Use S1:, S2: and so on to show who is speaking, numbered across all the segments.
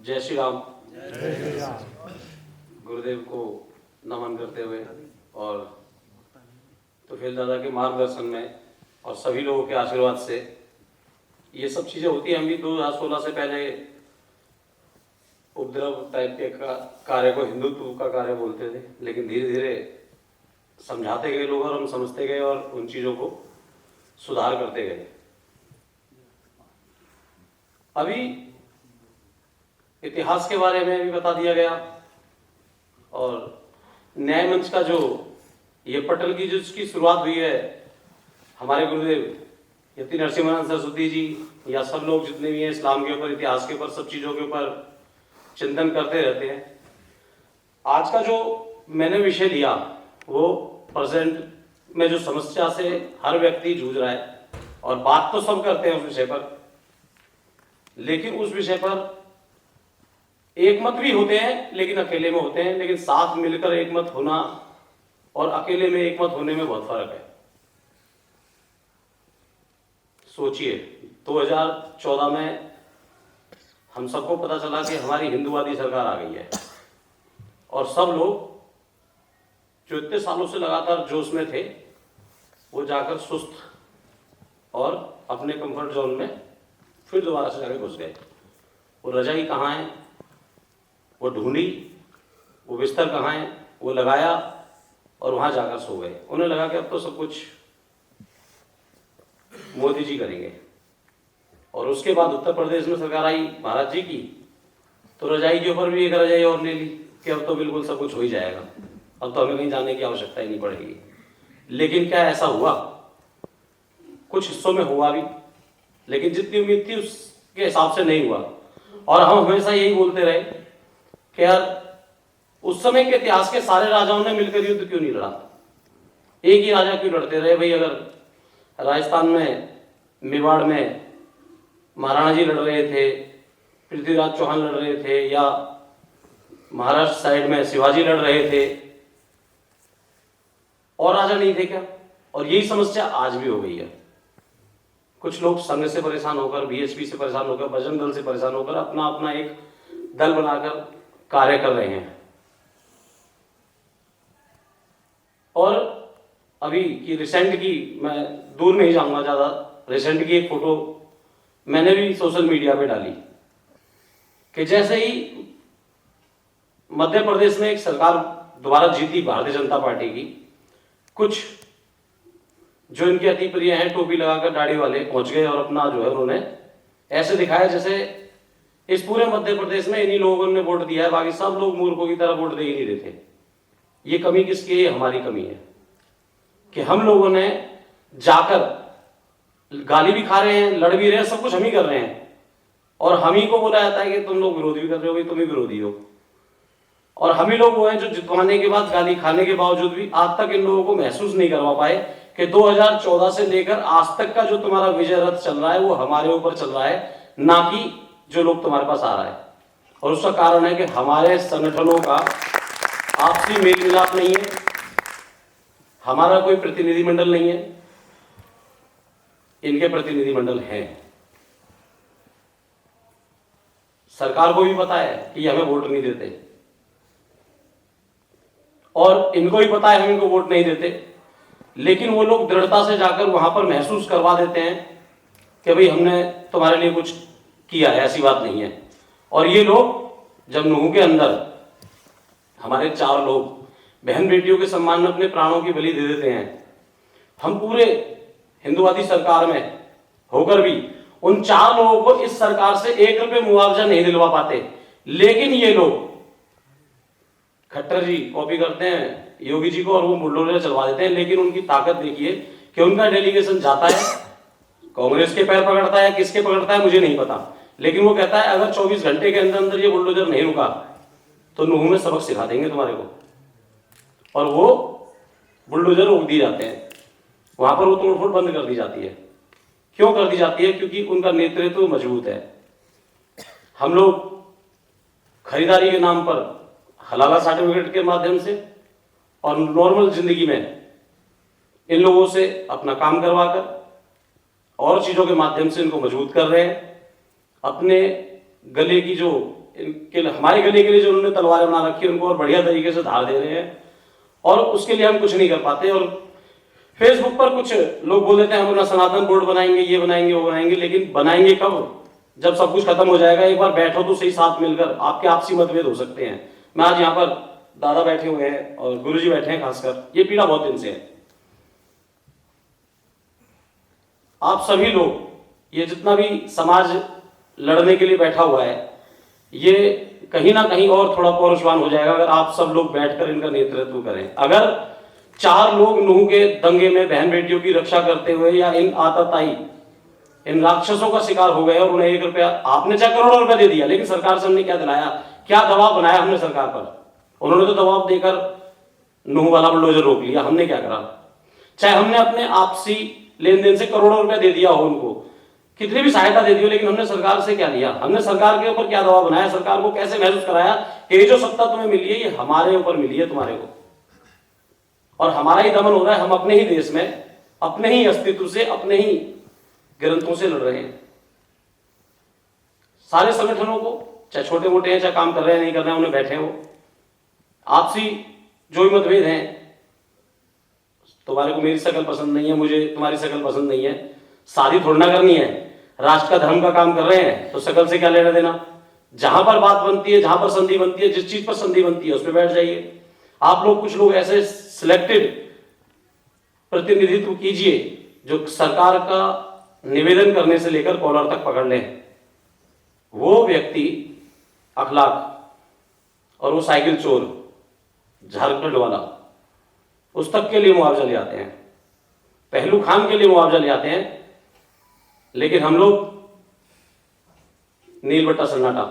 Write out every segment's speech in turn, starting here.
S1: जय श्री राम।
S2: जय श्री राम।
S1: गुरुदेव को नमन करते हुए और तोफेल दादा के मार्गदर्शन में और सभी लोगों के आशीर्वाद से ये सब चीज़ें होती हैं। हम भी 2016 से पहले उपद्रव टाइप के कार्य को हिंदुत्व का कार्य बोलते थे, लेकिन धीरे धीरे समझाते गए लोग और हम समझते गए और उन चीज़ों को सुधार करते गए। अभी इतिहास के बारे में भी बता दिया गया और न्याय मंच का जो ये पटल की जिसकी शुरुआत हुई है, हमारे गुरुदेव यति नरसिम्हानंद सरस्वती जी या सब लोग जितने भी हैं इस्लाम के ऊपर, इतिहास के ऊपर, सब चीज़ों के ऊपर चिंतन करते रहते हैं। आज का जो मैंने विषय लिया वो प्रेजेंट में जो समस्या से हर व्यक्ति जूझ रहा है, और बात तो सब करते हैं उस विषय पर, लेकिन उस विषय पर एक मत भी होते हैं लेकिन अकेले में होते हैं। लेकिन साथ मिलकर एक मत होना और अकेले में एक मत होने में बहुत फर्क है। सोचिए 2014 में हम सबको पता चला कि हमारी हिंदूवादी सरकार आ गई है और सब लोग जो इतने सालों से लगातार जोश में थे वो जाकर सुस्त और अपने कंफर्ट जोन में फिर दोबारा से जाकर घुस गए। वो रजाई कहाँ है वो ढूंढी, वो बिस्तर कहाँ है वो लगाया और वहां जाकर सो गए। उन्हें लगा कि अब तो सब कुछ मोदी जी करेंगे। और उसके बाद उत्तर प्रदेश में सरकार आई महाराज जी की, तो रजाई के ऊपर भी एक रजाई और ले ली कि अब तो बिल्कुल सब कुछ हो ही जाएगा, अब तो हमें कहीं जाने की आवश्यकता ही नहीं पड़ेगी। लेकिन क्या ऐसा हुआ? कुछ हिस्सों में हुआ भी, लेकिन जितनी उम्मीद थी उसके हिसाब से नहीं हुआ। और हम हमेशा यही बोलते रहे कि यार उस समय के इतिहास के सारे राजाओं ने मिलकर युद्ध क्यों नहीं लड़ा? एक ही राजा क्यों लड़ते रहे? भाई अगर राजस्थान में मेवाड़ में महाराणा जी लड़ रहे थे, पृथ्वीराज चौहान लड़ रहे थे, या महाराष्ट्र साइड में शिवाजी लड़ रहे थे, और राजा नहीं थे क्या? और यही समस्या आज भी हो गई है। कुछ लोग संघ से परेशान होकर, बीएसपी से परेशान होकर, बजरंग दल से परेशान होकर अपना अपना एक दल बनाकर कार्य कर रहे हैं। और अभी की रिसेंट की, मैं दूर नहीं जाऊंगा ज्यादा, रिसेंट की एक फोटो मैंने भी सोशल मीडिया पे डाली कि जैसे ही मध्य प्रदेश में एक सरकार दोबारा जीती भारतीय जनता पार्टी की, कुछ जो इनके अति प्रिय हैं टोपी लगाकर दाढ़ी वाले पहुंच गए और अपना जो है उन्होंने ऐसे दिखाया जैसे इस पूरे मध्य प्रदेश में इन्हीं लोगों ने वोट दिया है, बाकी सब लोग मूर्खों की तरह वोट दे ही नहीं रहे थे। ये कमी किसकी है? हमारी कमी है कि हम लोगों ने जाकर गाली भी खा रहे हैं, लड़ भी रहे हैं, सब कुछ हम ही कर रहे हैं, और हम ही को बोला जाता है कि तुम लोग विरोध भी कर रहे हो, भाई तुम ही विरोधी हो। और हम ही लोग वो हैं जो जितवाने के बाद, गाली खाने के बावजूद भी आज तक इन लोगों को महसूस नहीं करवा पाए कि 2014 से लेकर आज तक का जो तुम्हारा विजय रथ चल रहा है वो हमारे ऊपर चल रहा है, ना कि जो लोग तुम्हारे पास आ रहा है। और उसका कारण है कि हमारे संगठनों का आपसी मेल मिलाप नहीं है, हमारा कोई प्रतिनिधिमंडल नहीं है, इनके प्रतिनिधिमंडल हैं। सरकार को भी पता है कि हमें वोट नहीं देते, और इनको भी पता है हम इनको वोट नहीं देते, लेकिन वो लोग दृढ़ता से जाकर वहां पर महसूस करवा देते हैं कि भाई हमने तुम्हारे लिए कुछ किया है। ऐसी बात नहीं है। और ये लोग जब नूह के अंदर हमारे 4 लोग बहन बेटियों के सम्मान में अपने प्राणों की बलि दे देते हैं, हम पूरे हिंदूवादी सरकार में होकर भी उन 4 लोगों को इस सरकार से 1 रुपये मुआवजा नहीं दिलवा पाते। लेकिन ये लोग, खट्टर जी कॉपी करते हैं योगी जी को और वो बुलडोजर चलवा देते हैं। लेकिन उनकी ताकत देखिए कि उनका डेलीगेशन जाता है, कांग्रेस के पैर पकड़ता है, किसके पकड़ता है मुझे नहीं पता, लेकिन वो कहता है अगर 24 घंटे के अंदर अंदर ये बुलडोजर नहीं रुका तो नूह में सबक सिखा देंगे तुम्हारे को। और वो बुलडोजर रोक दिए जाते हैं, वहां पर वो तोड़फोड़ बंद कर दी जाती है। क्यों कर दी जाती है? क्योंकि उनका नेतृत्व मजबूत है। हम लोग खरीदारी के नाम पर हलाला सर्टिफिकेट के माध्यम से और नॉर्मल जिंदगी में इन लोगों से अपना काम करवाकर और चीजों के माध्यम से इनको मजबूत कर रहे हैं। अपने गले की जो इनके हमारे गले के लिए जो उन्होंने तलवारें बना रखी है उनको और बढ़िया तरीके से धार दे रहे हैं, और उसके लिए हम कुछ नहीं कर पाते। और फेसबुक पर कुछ लोग बोल देते हैं हम अपना सनातन बोर्ड बनाएंगे, ये बनाएंगे, वो बनाएंगे, लेकिन बनाएंगे कब? जब सब कुछ खत्म हो जाएगा। एक बार बैठो तो सही साथ मिलकर, आपके आपसी मतभेद हो सकते हैं। मैं आज यहाँ पर दादा बैठे हुए हैं और गुरुजी बैठे हैं, खासकर ये पीड़ा बहुत दिन से है। आप सभी लोग, ये जितना भी समाज लड़ने के लिए बैठा हुआ है, ये कहीं ना कहीं और थोड़ा पौरुषवान हो जाएगा अगर आप सब लोग बैठकर इनका नेतृत्व करें। अगर 4 लोग नूह के दंगे में बहन बेटियों की रक्षा करते हुए या इन आतताई इन राक्षसों का शिकार हो गए और उन्हें 1 रुपया, आपने चाहे करोड़ों रुपया दे दिया, लेकिन सरकार से हमने क्या दिलाया, क्या दबाव बनाया हमने सरकार पर? उन्होंने तो दबाव देकर नूह वाला बुलडोजर रोक लिया। हमने क्या करा? चाहे हमने अपने आपसी लेन देन से करोड़ों रुपया दे दिया हो उनको, कितनी भी सहायता दे दी हो, लेकिन हमने सरकार से क्या लिया? हमने सरकार के ऊपर क्या दबाव बनाया? सरकार को कैसे महसूस कराया कि ये जो सत्ता तुम्हें मिली है ये हमारे ऊपर मिली है, तुम्हारे को, और हमारा ही दमन हो रहा है। हम अपने ही देश में अपने ही अस्तित्व से, अपने ही ग्रंथों से लड़ रहे हैं। सारे संगठनों को, चाहे छोटे मोटे हैं, चाहे काम कर रहे हैं, नहीं कर रहे हैं, उन्हें बैठे हो, आपसी जो भी मतभेद हैं, तुम्हारे को मेरी शक्ल पसंद नहीं है, मुझे तुम्हारी शक्ल पसंद नहीं है, शादी थोड़ी ना करनी है, राष्ट्र का धर्म का काम कर रहे हैं, तो शक्ल से क्या लेना देना? जहां पर बात बनती है, जहां पर संधि बनती है, जिस चीज पर संधि बनती है उस पर बैठ जाइए। आप लोग, कुछ लोग ऐसे सिलेक्टेड प्रतिनिधित्व कीजिए जो सरकार का निवेदन करने से लेकर कॉलर तक पकड़ लें। वो व्यक्ति अखलाक और वो साइकिल चोर झारखंड वाला, उस तक के लिए मुआवजा ले आते हैं, पहलू खान के लिए मुआवजा ले आते हैं, लेकिन हम लोग नील बट्टा सन्नाटा।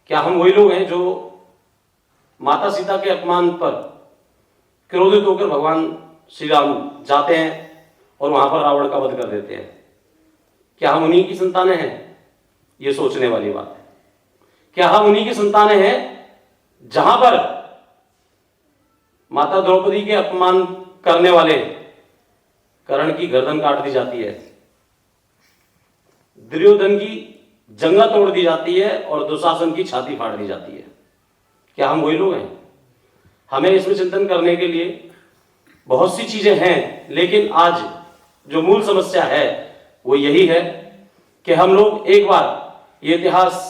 S1: क्या हम वही लोग हैं जो माता सीता के अपमान पर क्रोधित होकर भगवान श्री राम जाते हैं और वहां पर रावण का वध कर देते हैं? क्या हम उन्हीं की संतानें हैं? ये सोचने वाली बात है। क्या हम उन्हीं की संतानें हैं जहां पर माता द्रौपदी के अपमान करने वाले कर्ण की गर्दन काट दी जाती है, दुर्योधन की जंगा तोड़ दी जाती है और दुशासन की छाती फाड़ दी जाती है? क्या हम वही लोग हैं? हमें इसमें चिंतन करने के लिए बहुत सी चीजें हैं, लेकिन आज जो मूल समस्या है वो यही है कि हम लोग एक बार ये इतिहास,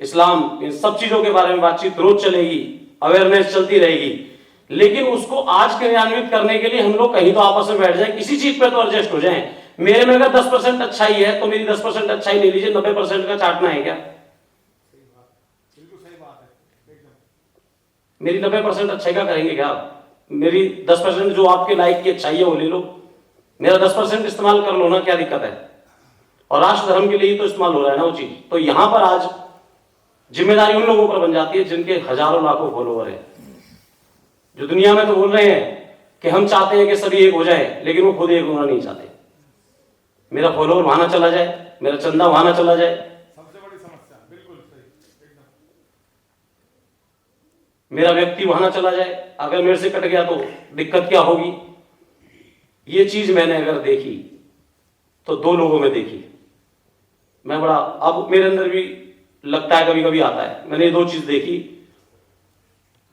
S1: इस्लाम, इन सब चीजों के बारे में बातचीत रोज चलेगी, अवेयरनेस चलती रहेगी, लेकिन उसको आज क्रियान्वित करने के लिए हम लोग कहीं तो आपस में बैठ जाएं, किसी चीज पे तो एडजस्ट हो जाएं। मेरे में अगर 10% अच्छाई है तो मेरी 10% अच्छाई ले लीजिए, 90% का चाटना है क्या? मेरी 90% अच्छाई का करेंगे क्या? मेरी 10% जो आपके लाइक की अच्छाई है वो ले लो, मेरा 10% इस्तेमाल कर लो ना, क्या दिक्कत है? और राष्ट्र धर्म के लिए ही तो इस्तेमाल हो रहा है ना वो चीज। तो यहां पर आज जिम्मेदारी उन लोगों पर बन जाती है जिनके हजारों लाखों फॉलोवर है, जो दुनिया में तो बोल रहे हैं कि हम चाहते हैं कि सभी एक हो जाए, लेकिन वो खुद एक होना नहीं चाहते। मेरा फॉलोवर वहां ना चला जाए, मेरा चंदा वहां ना चला जाए,
S2: सबसे बड़ी समस्या। बिल्कुल सही, एकदम।
S1: मेरा व्यक्ति वहां ना चला जाए। अगर मेरे से कट गया तो दिक्कत क्या होगी? ये चीज मैंने अगर देखी तो 2 लोगों में देखी। मैं बड़ा, अब मेरे अंदर भी लगता है, कभी कभी आता है, मैंने ये 2 चीज देखी,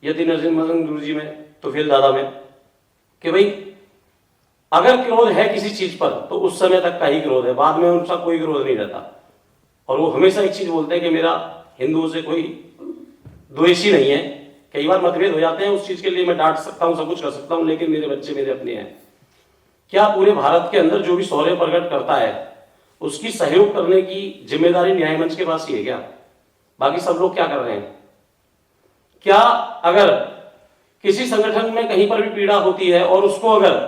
S1: यति नरसिम्हा गुरु जी में, तो फिर दादा में, कि भाई अगर क्रोध है किसी चीज पर तो उस समय तक का ही क्रोध है, बाद में उनका कोई क्रोध नहीं रहता। और वो हमेशा एक चीज बोलते हैं कि मेरा हिंदुओं से कोई द्वेषी नहीं है। कई बार मतभेद हो जाते हैं, उस चीज के लिए मैं डांट सकता हूं, सब कुछ कर सकता हूं, लेकिन मेरे बच्चे मेरे अपने हैं। क्या पूरे भारत के अंदर जो भी शौर्य प्रकट करता है उसकी सहयोग करने की जिम्मेदारी न्याय मंच के पास ही है क्या? बाकी सब लोग क्या कर रहे हैं? क्या अगर किसी संगठन में कहीं पर भी पीड़ा होती है और उसको अगर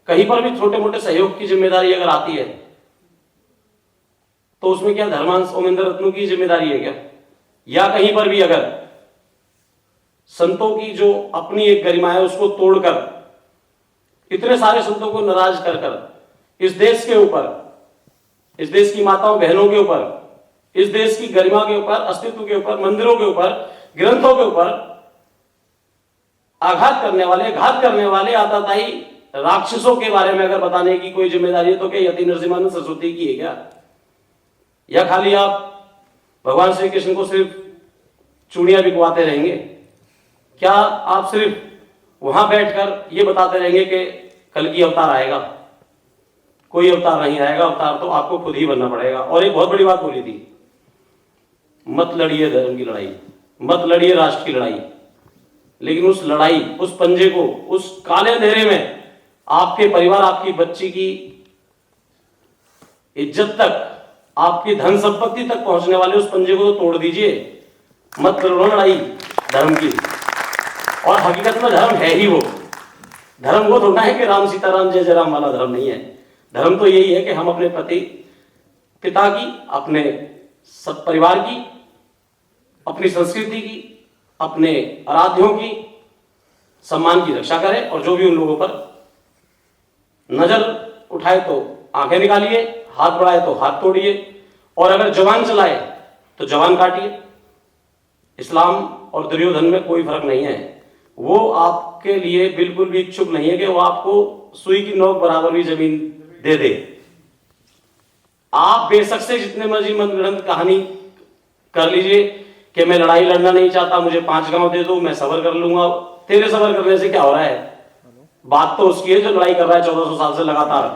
S1: कहीं पर भी छोटे मोटे सहयोग की जिम्मेदारी अगर आती है तो उसमें क्या धर्मांश ओमेंद्र रत्नों की जिम्मेदारी है क्या? या कहीं पर भी अगर संतों की जो अपनी एक गरिमा है उसको तोड़कर, इतने सारे संतों को नाराज कर कर इस देश के ऊपर, इस देश की माताओं बहनों के ऊपर, इस देश की गरिमा के ऊपर, अस्तित्व के ऊपर, मंदिरों के ऊपर, ग्रंथों के ऊपर आघात करने वाले आताताई राक्षसों के बारे में अगर बताने की कोई जिम्मेदारी है तो क्या यति नरसिम्हानंद सरस्वती की है क्या? या खाली आप भगवान श्री कृष्ण को सिर्फ चूड़ियां बिकवाते रहेंगे? क्या आप सिर्फ वहां बैठकर ये बताते रहेंगे कि कल की अवतार आएगा? कोई अवतार नहीं आएगा, अवतार तो आपको खुद ही बनना पड़ेगा। और एक बहुत बड़ी बात बोली थी, मत लड़िए धर्म की लड़ाई, मत लड़िए राष्ट्र की लड़ाई। लेकिन उस लड़ाई, उस पंजे को, उस काले अंधेरे में आपके परिवार, आपकी बच्ची की इज्जत तक, आपकी धन संपत्ति तक पहुंचने वाले उस पंजे को तो तोड़ दीजिए। मत करो लड़ाई धर्म की। और हकीकत में धर्म है ही वो। धर्म वो थोड़ा है कि राम सीताराम जय जय राम वाला धर्म नहीं है। धर्म तो यही है कि हम अपने पति पिता की, अपने सब परिवार की, अपनी संस्कृति की, अपने आराध्यों की सम्मान की रक्षा करें, और जो भी उन लोगों पर नजर उठाए तो आंखें निकालिए, हाथ बढ़ाए तो हाथ तोड़िए, और अगर जवान चलाए तो जवान काटिए। इस्लाम और दुर्योधन में कोई फर्क नहीं है। वो आपके लिए बिल्कुल भी इच्छुक नहीं है कि वो आपको सुई की नोक बराबर भी जमीन दे दे। आप बेशक से जितने मर्जी मनगढ़ंत कहानी कर लीजिए कि मैं लड़ाई लड़ना नहीं चाहता, मुझे 5 गांव दे दो, मैं सबर कर लूंगा। तेरे सबर करने से क्या हो रहा है? बात तो उसकी है जो लड़ाई कर रहा है 1400 साल से लगातार।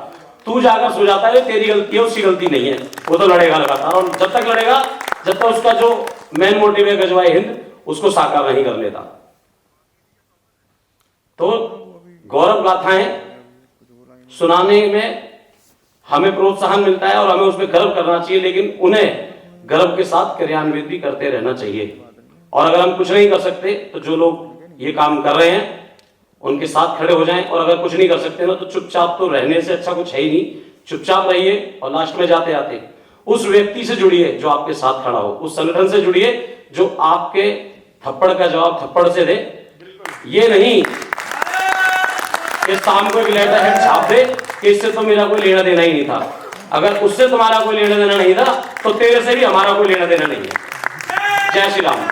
S1: तू जाकर सो जाता है, तेरी गलती है, उसकी गलती नहीं है। वो तो लड़ेगा लगातार, और जब तक लड़ेगा, जब तक उसका जो मेन मोटिव है गजवाए हिंद, उसको साकार नहीं कर लेता। तो गौरव गाथाएं सुनाने में हमें प्रोत्साहन मिलता है और हमें उसमें गर्व करना चाहिए, लेकिन उन्हें गर्व के साथ क्रियान्वित भी करते रहना चाहिए। और अगर हम कुछ नहीं कर सकते तो जो लोग ये काम कर रहे हैं उनके साथ खड़े हो जाएं, और अगर कुछ नहीं कर सकते ना तो चुपचाप तो रहने से अच्छा कुछ है ही नहीं। चुपचाप रहिए, और लास्ट में जाते आते उस व्यक्ति से जुड़िए जो आपके साथ खड़ा हो, उस संगठन से जुड़िए जो आपके थप्पड़ का जवाब थप्पड़ से दे। ये नहीं कि शाम को एक लेटर हेड छाप दे कि इससे तो मेरा कोई लेना देना ही नहीं था। अगर उससे तुम्हारा कोई लेना देना नहीं था तो तेरे से भी हमारा कोई लेना देना नहीं है। जय श्री राम।